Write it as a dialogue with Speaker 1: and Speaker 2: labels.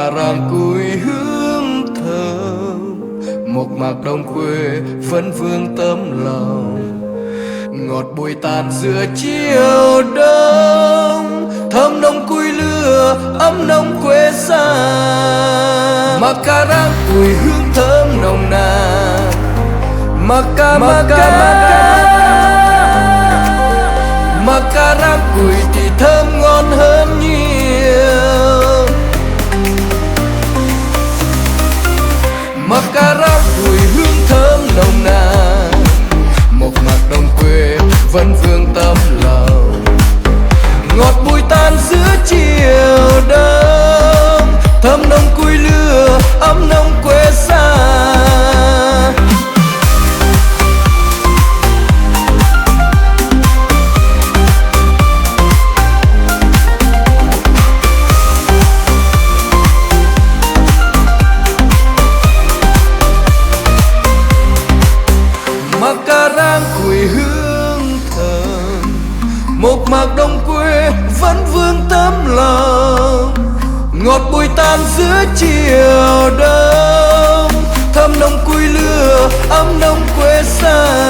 Speaker 1: cà ràng cùi hương thơm, một mạc đồng quê vẫn vương tấm lòng. Ngọt bụi tàn giữa chiều đông, thơm nồng cùi lửa ấm nồng quê xa. Mạc cà ràng cùi hương thơm nồng nàn, mạc cà ràng cùi thì thơm ngon hơn nhiều. Mạc cà ràng cùi hương thơm nồng nàn, một mạc đồng quê vẫn vương tấm lòng. Ngọt bụi tan giữa chiều đông, thơm nồng cùi lửa ấm nồng quê xa. Mạc cà ràng cùi hương thơm, một mạc đồng quê vẫn vương tấm lòng. Ngọt bụi tan giữa chiều đông, thơm nồng cùi lửa ấm nồng quê xa.